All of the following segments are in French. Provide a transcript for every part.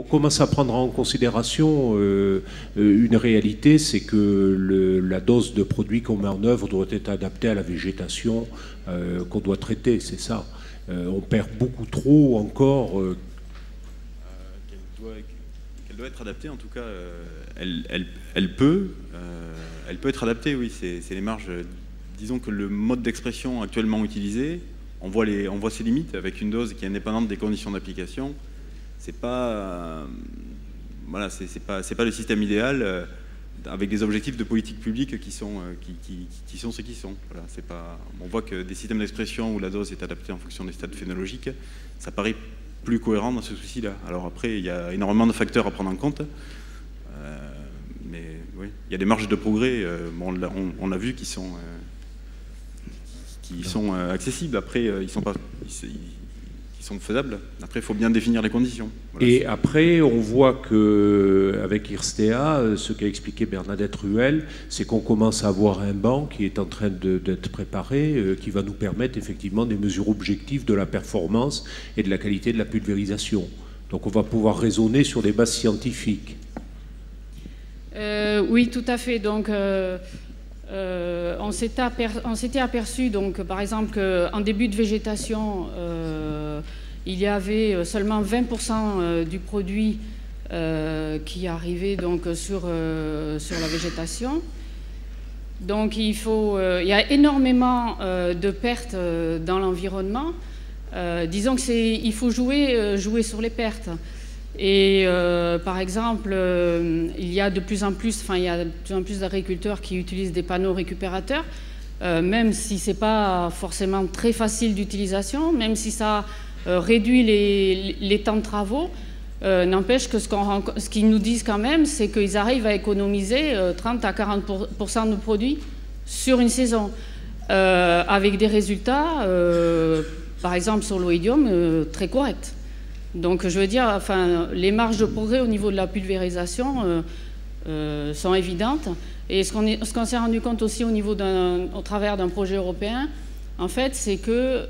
commence à prendre en considération une réalité, c'est que la dose de produit qu'on met en œuvre doit être adaptée à la végétation qu'on doit traiter, c'est ça. On perd beaucoup trop encore. Qu'elle doit être adaptée, en tout cas, elle peut être adaptée, oui, c'est les marges. Disons que le mode d'expression actuellement utilisé, on voit ses limites avec une dose qui est indépendante des conditions d'application. C'est pas, voilà, c'est pas le système idéal avec des objectifs de politique publique qui sont ce qu'ils sont. Voilà, c'est pas, on voit que des systèmes d'expression où la dose est adaptée en fonction des stades phénologiques, ça paraît plus cohérent dans ce souci-là. Alors après, il y a énormément de facteurs à prendre en compte, mais oui, il y a des marges de progrès. Bon, on l'a vu qui sont accessibles. Après, ils sont faisables. Après, il faut bien définir les conditions. Voilà. Et après, on voit qu'avec IRSTEA, ce qu'a expliqué Bernadette Ruel, c'est qu'on commence à avoir un banc qui est en train d'être préparé, qui va nous permettre effectivement des mesures objectives de la performance et de la qualité de la pulvérisation. Donc on va pouvoir raisonner sur des bases scientifiques. Oui, tout à fait. Donc, on s'était aperçu, donc, par exemple, qu'en début de végétation, il y avait seulement 20% du produit qui arrivait donc, sur la végétation. Donc il y a énormément de pertes dans l'environnement. Disons qu'il faut jouer sur les pertes. Et par exemple, il y a de plus en plus d'agriculteurs qui utilisent des panneaux récupérateurs, même si ce n'est pas forcément très facile d'utilisation, même si ça réduit les temps de travaux. N'empêche que ce qu'ils nous disent quand même, c'est qu'ils arrivent à économiser 30 à 40% de produits sur une saison, avec des résultats, par exemple sur l'oïdium, très corrects. Donc je veux dire, enfin, les marges de progrès au niveau de la pulvérisation sont évidentes. Et ce qu'on s'est rendu compte aussi au travers d'un projet européen, en fait, c'est que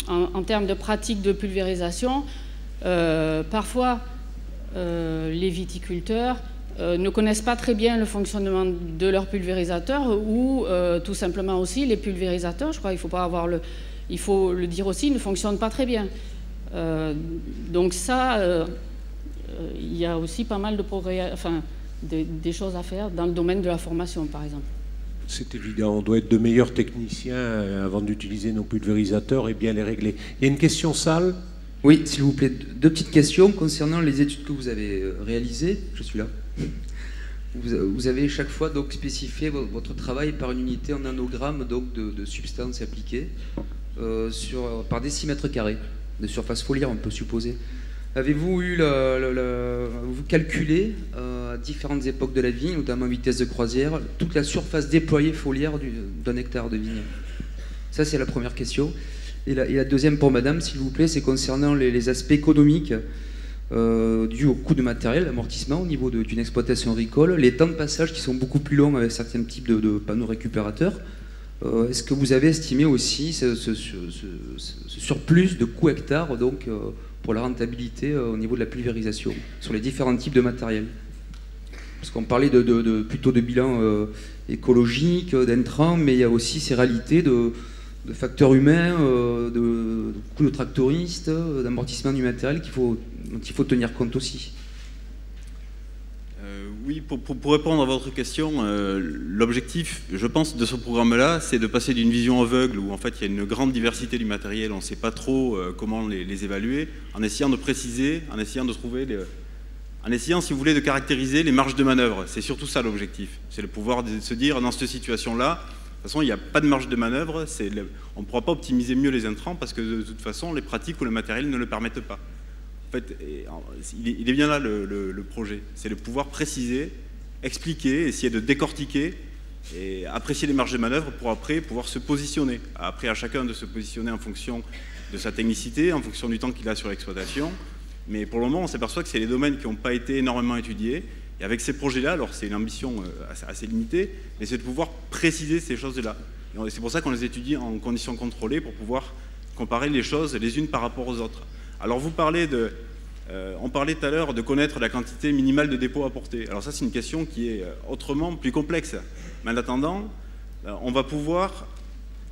en termes de pratiques de pulvérisation, parfois les viticulteurs ne connaissent pas très bien le fonctionnement de leur pulvérisateur ou tout simplement aussi les pulvérisateurs, je crois il faut le dire aussi, ne fonctionnent pas très bien. Donc ça, il y a aussi pas mal de progrès, enfin des choses à faire dans le domaine de la formation par exemple. C'est évident, on doit être de meilleurs techniciens avant d'utiliser nos pulvérisateurs et bien les régler. Il y a une question salle ? Oui, s'il vous plaît, deux petites questions concernant les études que vous avez réalisées. Je suis là. Vous avez chaque fois donc spécifié votre travail par une unité en nanogrammes donc de substances appliquées par décimètre carré de surface foliaire, on peut supposer. Avez-vous eu vous calculez à différentes époques de la vigne, notamment vitesse de croisière, toute la surface déployée foliaire d'un hectare de vigne? Ça, c'est la première question. Et la deuxième pour madame, s'il vous plaît, c'est concernant les aspects économiques dus au coût de matériel, l'amortissement au niveau d'une exploitation agricole, les temps de passage qui sont beaucoup plus longs avec certains types de panneaux récupérateurs. Est-ce que vous avez estimé aussi ce surplus de coût hectare donc, pour la rentabilité au niveau de la pulvérisation sur les différents types de matériel? Parce qu'on parlait plutôt de bilan écologique, d'intrants, mais il y a aussi ces réalités de facteurs humains, de coûts de tractoristes, d'amortissement du matériel dont il faut tenir compte aussi. Oui, pour répondre à votre question, l'objectif, je pense, de ce programme-là, c'est de passer d'une vision aveugle où en fait il y a une grande diversité du matériel, on ne sait pas trop comment les évaluer, en essayant de préciser, en essayant de trouver, en essayant, si vous voulez, de caractériser les marges de manœuvre. C'est surtout ça l'objectif, c'est le pouvoir de se dire dans cette situation-là, de toute façon il n'y a pas de marge de manœuvre, on ne pourra pas optimiser mieux les intrants parce que de toute façon les pratiques ou le matériel ne le permettent pas. En fait, il est bien là le projet, c'est de pouvoir préciser, expliquer, essayer de décortiquer et apprécier les marges de manœuvre pour après pouvoir se positionner. Après à chacun de se positionner en fonction de sa technicité, en fonction du temps qu'il a sur l'exploitation. Mais pour le moment, on s'aperçoit que c'est les domaines qui n'ont pas été énormément étudiés. Et avec ces projets-là, alors c'est une ambition assez limitée, mais c'est de pouvoir préciser ces choses-là. C'est pour ça qu'on les étudie en conditions contrôlées pour pouvoir comparer les choses les unes par rapport aux autres. Alors vous parlez On parlait tout à l'heure de connaître la quantité minimale de dépôts apportés. Alors ça, c'est une question qui est autrement plus complexe. Mais en attendant, on va pouvoir...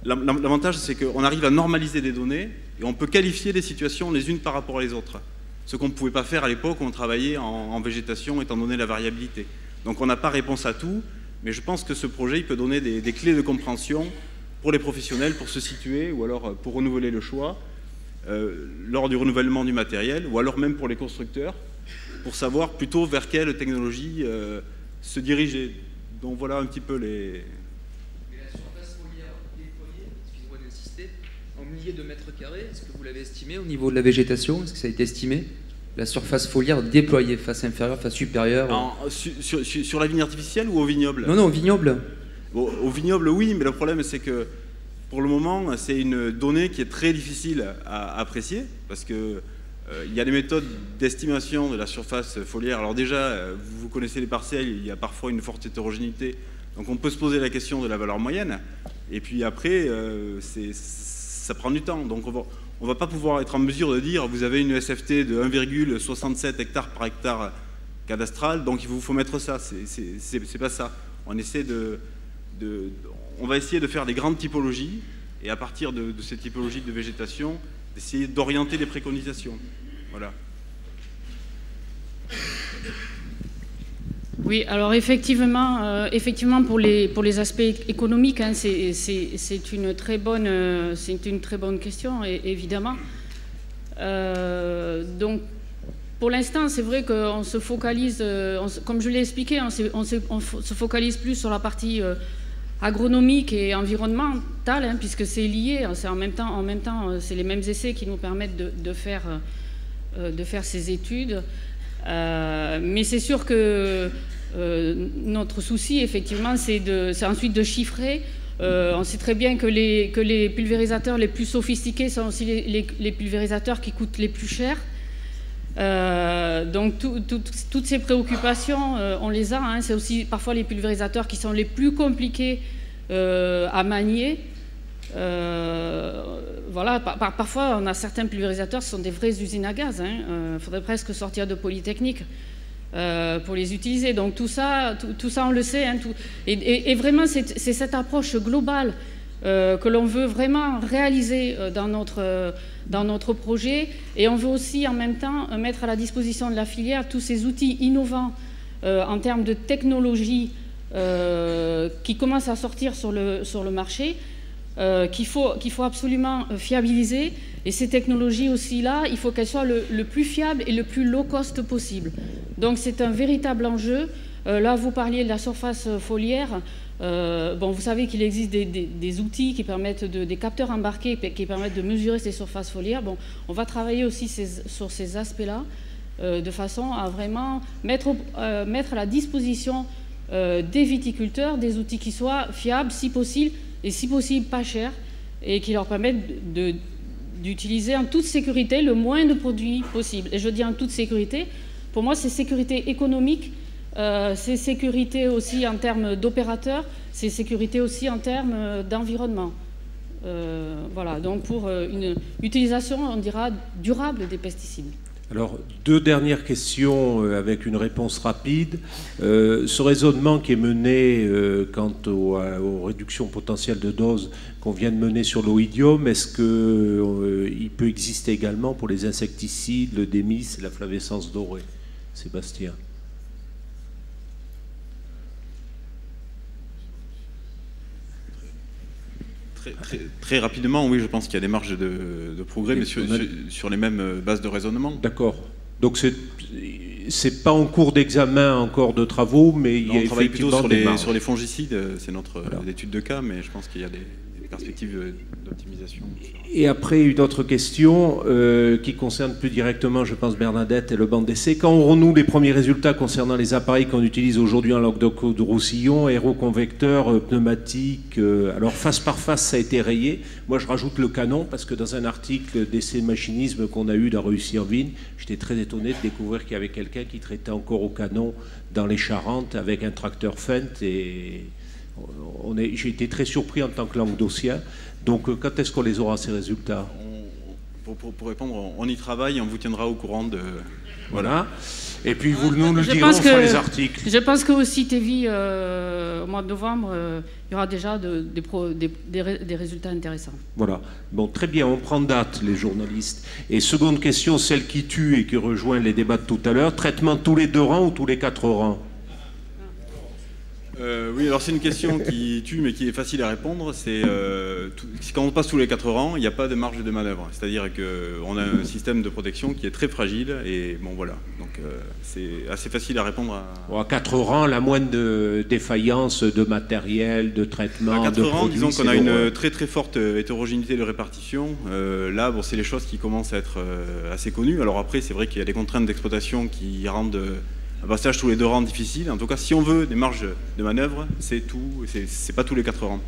L'avantage, c'est qu'on arrive à normaliser des données et on peut qualifier les situations les unes par rapport aux autres. Ce qu'on ne pouvait pas faire à l'époque où on travaillait en végétation, étant donné la variabilité. Donc on n'a pas réponse à tout, mais je pense que ce projet il peut donner des clés de compréhension pour les professionnels, pour se situer, ou alors pour renouveler le choix, lors du renouvellement du matériel, ou alors même pour les constructeurs, pour savoir plutôt vers quelle technologie se diriger. Donc voilà un petit peu les... Mais la surface foliaire déployée, excusez-moi d'insister, en milliers de mètres carrés, est-ce que vous l'avez estimé au niveau de la végétation? Est-ce que ça a été estimé? La surface foliaire déployée, face inférieure, face supérieure sur la vigne artificielle ou au vignoble? Non, au vignoble. Bon, au vignoble, oui, mais le problème, c'est que pour le moment, c'est une donnée qui est très difficile à apprécier, parce que il y a des méthodes d'estimation de la surface foliaire. Alors déjà, vous connaissez les parcelles, il y a parfois une forte hétérogénéité, donc on peut se poser la question de la valeur moyenne, et puis après, ça prend du temps. Donc on va pas pouvoir être en mesure de dire vous avez une SFT de 1,67 hectares par hectare cadastral, donc il vous faut mettre ça. C'est pas ça. On va essayer de faire des grandes typologies et à partir de ces typologies de végétation, d'essayer d'orienter les préconisations. Voilà. Oui, alors effectivement pour les aspects économiques, hein, c'est une très bonne question, évidemment. Donc, pour l'instant, c'est vrai qu'on se focalise, comme je l'ai expliqué, on se focalise plus sur la partie agronomique et environnementale, hein, puisque c'est lié. C'est en même temps, c'est les mêmes essais qui nous permettent de faire ces études. Mais c'est sûr que notre souci, effectivement, c'est ensuite de chiffrer. On sait très bien que les pulvérisateurs les plus sophistiqués sont aussi les pulvérisateurs qui coûtent les plus chers. Donc toutes ces préoccupations, on les a. Hein. C'est aussi parfois les pulvérisateurs qui sont les plus compliqués à manier. Voilà, parfois on a certains pulvérisateurs qui sont des vraies usines à gaz. Il faudrait presque sortir de Polytechnique pour les utiliser. Donc tout ça on le sait. Hein, et vraiment c'est cette approche globale que l'on veut vraiment réaliser dans notre projet. Et on veut aussi en même temps mettre à la disposition de la filière tous ces outils innovants en termes de technologie qui commencent à sortir sur le marché, qu'il faut absolument fiabiliser. Et ces technologies aussi là, il faut qu'elles soient le plus fiables et le plus low cost possible. Donc c'est un véritable enjeu. Là vous parliez de la surface foliaire. Bon, vous savez qu'il existe des outils qui permettent des capteurs embarqués qui permettent de mesurer ces surfaces foliaires. Bon, on va travailler aussi sur ces aspects-là de façon à vraiment mettre à la disposition des viticulteurs des outils qui soient fiables, si possible, et si possible pas chers, et qui leur permettent d'utiliser en toute sécurité le moins de produits possible. Et je dis en toute sécurité, pour moi c'est sécurité économique, c'est sécurité aussi en termes d'opérateurs, c'est sécurité aussi en termes d'environnement. Voilà, donc pour une utilisation, on dira, durable des pesticides. Alors, deux dernières questions avec une réponse rapide. Ce raisonnement qui est mené quant aux réductions potentielles de doses qu'on vient de mener sur l'oïdium, est-ce qu'il peut exister également pour les insecticides, le démis et la flavescence dorée? Sébastien. Très rapidement, oui, je pense qu'il y a des marges de progrès, mais sur les mêmes bases de raisonnement. D'accord. Donc c'est pas en cours d'examen encore de travaux, mais il y a travaille plutôt effectivement sur les fongicides, c'est notre étude de cas, mais je pense qu'il y a des perspectives d'optimisation. Et après, une autre question qui concerne plus directement, je pense, Bernadette et le banc d'essai. Quand aurons-nous les premiers résultats concernant les appareils qu'on utilise aujourd'hui en Languedoc-Roussillon, aéroconvecteurs, pneumatiques? Alors, face par face, ça a été rayé. Moi, je rajoute le canon, parce que dans un article d'essai de machinisme qu'on a eu dans Réussir-Vigne, j'étais très étonné de découvrir qu'il y avait quelqu'un qui traitait encore au canon dans les Charentes avec un tracteur Fendt. Et j'ai été très surpris en tant que languedocien. Donc, quand est-ce qu'on les aura, ces résultats? Pour répondre, on y travaille et on vous tiendra au courant Voilà. Et puis vous nous le Je direz, pense on fera que- les articles. Je pense que aussi TV, au mois de novembre, il y aura déjà des résultats intéressants. Voilà. Bon, très bien, on prend date, les journalistes. Et seconde question, celle qui tue et qui rejoint les débats de tout à l'heure, traitement tous les 2 rangs ou tous les 4 rangs? Oui, alors c'est une question qui tue mais qui est facile à répondre. C'est quand on passe tous les 4 rangs, il n'y a pas de marge de manœuvre. C'est-à-dire qu'on a un système de protection qui est très fragile et bon voilà. Donc c'est assez facile à répondre à. Bon, à 4 rangs, la moindre défaillance de matériel, de traitement, À 4 de rangs, produits, disons c'est qu'on a l'horreur. une très très forte hétérogénéité de répartition. Là, bon, c'est les choses qui commencent à être assez connues. Alors après, c'est vrai qu'il y a des contraintes d'exploitation qui rendent un passage tous les 2 rangs difficile. En tout cas, si on veut des marges de manœuvre, c'est pas tous les 4 rangs.